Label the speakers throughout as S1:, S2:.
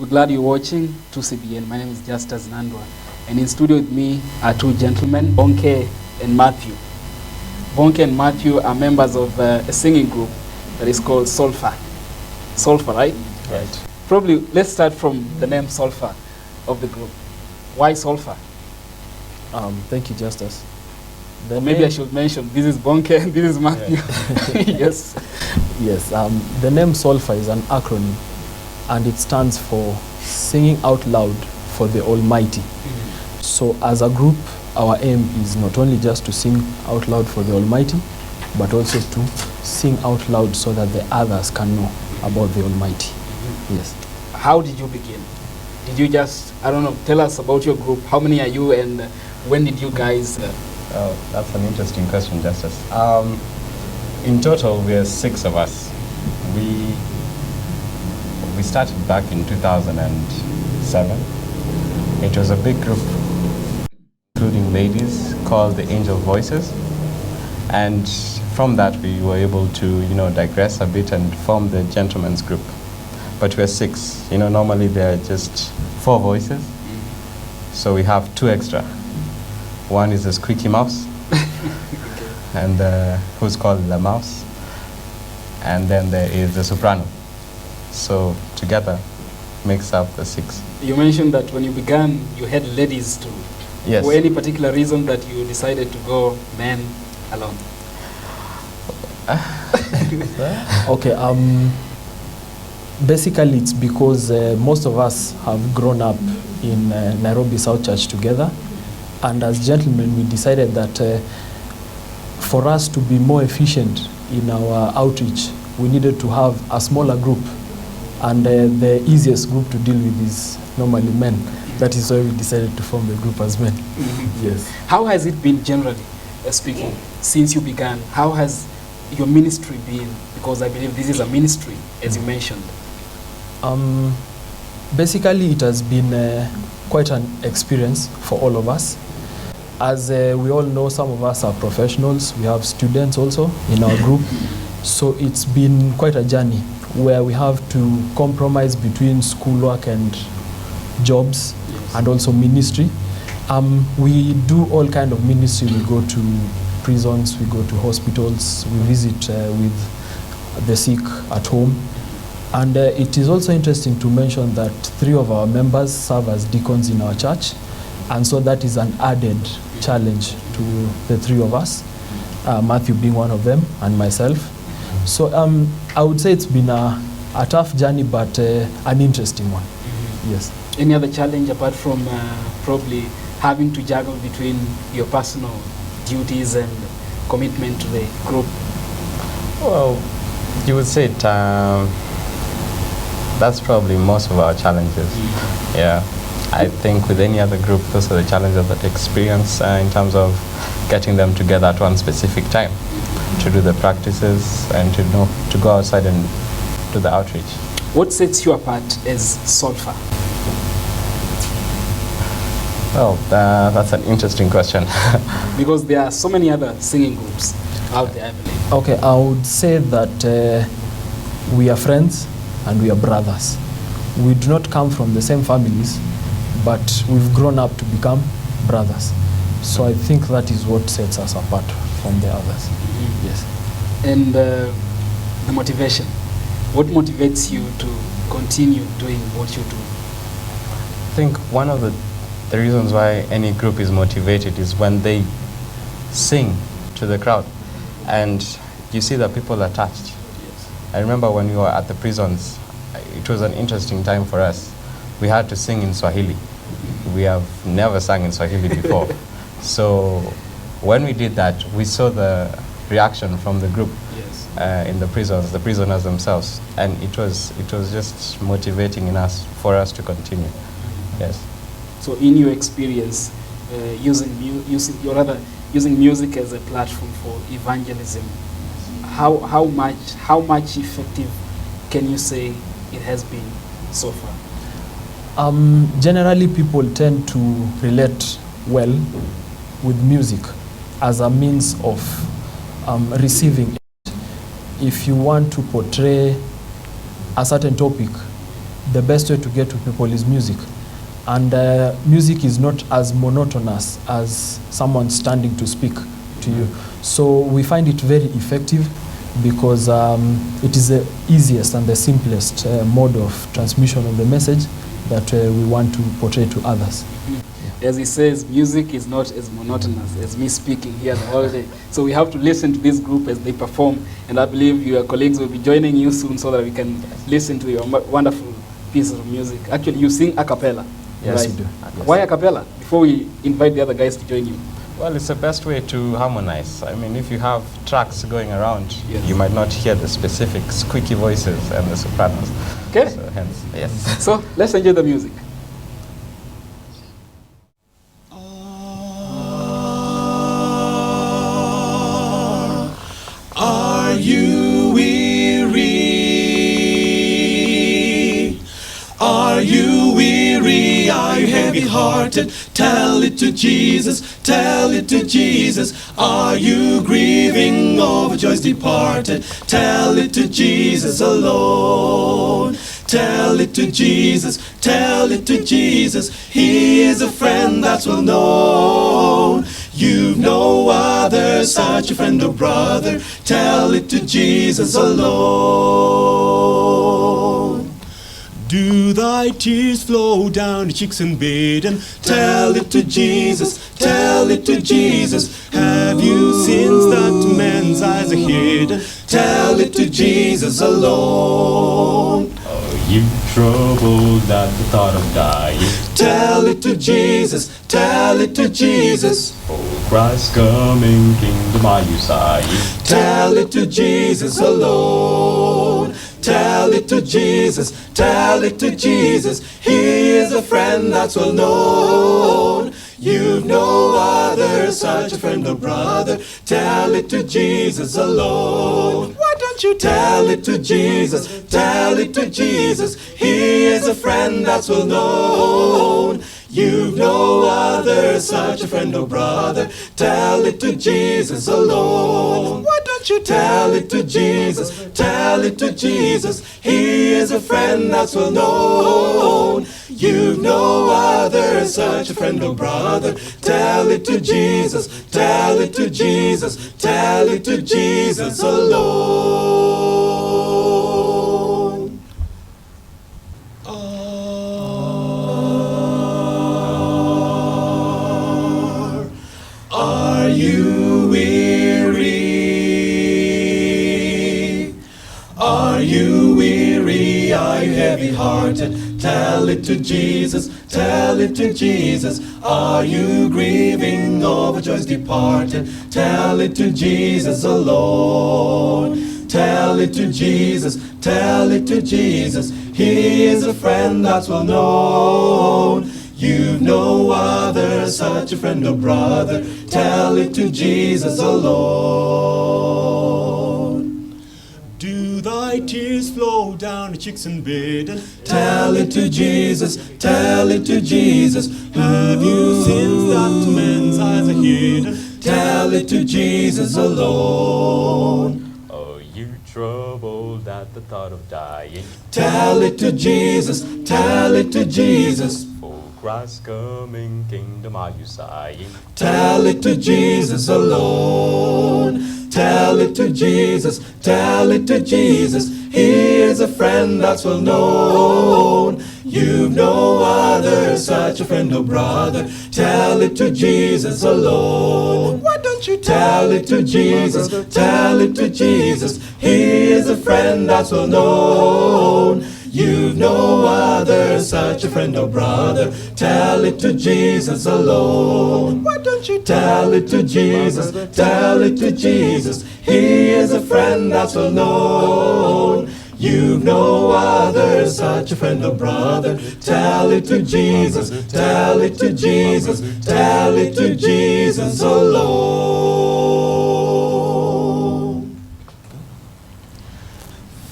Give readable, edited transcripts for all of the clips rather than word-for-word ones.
S1: We're glad you're watching 2CBN. My name is Justus Nandwa. And in studio with me are two gentlemen, Bonke and Matthew. Bonke and Matthew are members of a singing group that is called Solfa. Solfa, right?
S2: Right.
S1: Probably, let's start from the name Solfa of the group. Why Solfa?
S2: Thank you, Justus.
S1: Maybe I should mention, this is Bonke and this is Matthew. Yeah. Yes.
S2: Yes, the name Solfa is an acronym, and it stands for Singing Out Loud for the Almighty. Mm-hmm. So as a group, our aim is not only just to sing out loud for the Almighty, but also to sing out loud so that the others can know about the Almighty. Mm-hmm. Yes.
S1: How did you begin? Did you just, I don't know, tell us about your group. How many are you and when did you guys...
S3: That's an interesting question, Justus. In total, we are 6 of us. We started back in 2007. It was a big group, including ladies, called the Angel Voices. And from that, we were able to, digress a bit and form the Gentlemen's Group. But we're 6. Normally there are just 4 voices. So we have 2 extra. One is a squeaky mouse, and who's called the mouse. And then there is the soprano. So together makes up the 6.
S1: You mentioned that when you began, you had ladies too.
S3: Yes.
S1: For any particular reason that you decided to go men alone?
S2: Okay, basically it's because most of us have grown up in Nairobi South Church together. And as gentlemen, we decided that for us to be more efficient in our outreach, we needed to have a smaller group. And the easiest group to deal with is normally men. That is why we decided to form the group as men. Mm-hmm. Yes.
S1: How has it been generally speaking since you began? How has your ministry been? Because I believe this is a ministry, as you mentioned.
S2: Basically, it has been quite an experience for all of us. As we all know, some of us are professionals. We have students also in our group. So it's been quite a journey where we have to compromise between schoolwork and jobs, yes, and also ministry. We do all kind of ministry. We go to prisons, we go to hospitals, we visit with the sick at home. And it is also interesting to mention that 3 of our members serve as deacons in our church. And so that is an added challenge to the 3 of us, Matthew being one of them, and myself. So I would say it's been a tough journey, but an interesting one. Mm-hmm. Yes.
S1: Any other challenge apart from probably having to juggle between your personal duties and commitment to the group?
S3: Well, you would say that's probably most of our challenges. Mm-hmm. Yeah. I think with any other group, those are the challenges that experience in terms of getting them together at one specific time to do the practices and to go outside and do the outreach.
S1: What sets you apart as Solfa?
S3: Well, that's an interesting question.
S1: Because there are so many other singing groups out there, I believe.
S2: Okay, I would say that we are friends and we are brothers. We do not come from the same families, but we've grown up to become brothers. So I think that is what sets us apart from the others. Mm-hmm. Yes.
S1: And the motivation. What motivates you to continue doing what you do?
S3: I think one of the reasons why any group is motivated is when they sing to the crowd and you see that people are touched. Yes. I remember when we were at the prisons, it was an interesting time for us. We had to sing in Swahili. We have never sung in Swahili before. So when we did that, we saw the reaction from the group, yes, in the prisoners themselves. And it was just motivating for us to continue. Yes.
S1: So in your experience, using music as a platform for evangelism, how much effective can you say it has been so far?
S2: Generally, people tend to relate well with music as a means of receiving it. If you want to portray a certain topic, the best way to get to people is music. And music is not as monotonous as someone standing to speak to you. So we find it very effective because it is the easiest and the simplest mode of transmission of the message that we want to portray to others.
S1: As he says, music is not as monotonous as me speaking here the whole day. So we have to listen to this group as they perform, and I believe your colleagues will be joining you soon so that we can listen to your wonderful pieces of music. Actually, you sing a cappella.
S2: Yes,
S1: right?
S2: we do. Yes.
S1: Why a cappella? Before we invite the other guys to join you.
S3: Well, it's the best way to harmonize. I mean, if you have tracks going around,
S1: Yes.
S3: you might not hear the specific squeaky voices and the sopranos.
S1: Okay.
S3: So hence, yes.
S1: So let's enjoy the music.
S4: Are you weary? Are you weary? Are you heavy-hearted? Tell it to Jesus, tell it to Jesus. Are you grieving over joys departed? Tell it to Jesus alone. Tell it to Jesus, tell it to Jesus. He is a friend that's well known. You've no other such a friend or brother. Tell it to Jesus alone. Do thy tears flow down your cheeks and bid? Tell it to Jesus, tell it to Jesus. Have you sins that men's eyes are hidden? Tell it to Jesus alone.
S5: Are you troubled at the thought of dying?
S4: Tell it to Jesus, tell it to Jesus.
S5: For Christ's coming kingdom are you sighing?
S4: Tell it to Jesus alone. Tell it to Jesus, tell it to Jesus. He is a friend that's well known. You've no other such a friend or brother. Tell it to Jesus alone. Why don't you tell it to Jesus? Tell it to Jesus. He is a friend that's well known. You've no other such a friend or brother. Tell it to Jesus alone. Why don't you tell it to Jesus? Tell it to Jesus. He is a friend that's well known. You've no other such a friend or brother. Tell it to Jesus. Tell it to Jesus. Tell it to Jesus alone. Are you weary? Are you weary? Are you heavy-hearted? Tell it to Jesus, tell it to Jesus. Are you grieving over joys departed? Tell it to Jesus alone. Tell it to Jesus, tell it to Jesus. He is a friend that's well known. You've no other such a friend or brother. Tell it to Jesus alone. Do thy tears flow down your cheeks and bid? Tell it to Jesus, tell it to Jesus. Have you sins that men's eyes are hidden? Tell it to Jesus alone.
S5: Are you troubled at the thought of dying?
S4: Tell it to Jesus, tell it to Jesus.
S5: For Christ's coming kingdom are you sighing?
S4: Tell it to Jesus alone. Tell it to Jesus, tell it to Jesus. He is a friend that's well known. You've no other such a friend or brother. Tell it to Jesus alone. Why don't you tell it to Jesus? Tell it to Jesus. He is a friend that's well known. You've no other such a friend or brother. Tell it to Jesus alone. Why don't you tell it to Jesus? Tell it to Jesus. He is a friend that's well known. You've no other such a friend or brother. Tell it to Jesus. Tell it to Jesus. Tell it to Jesus alone.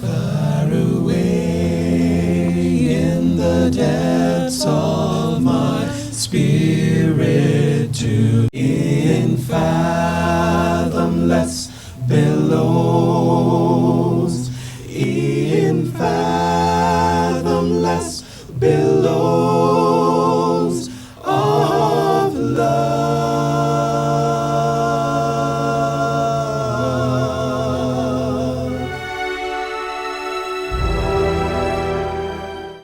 S4: Far away in the depths of my spirit to in fathomless billows, in fathomless below.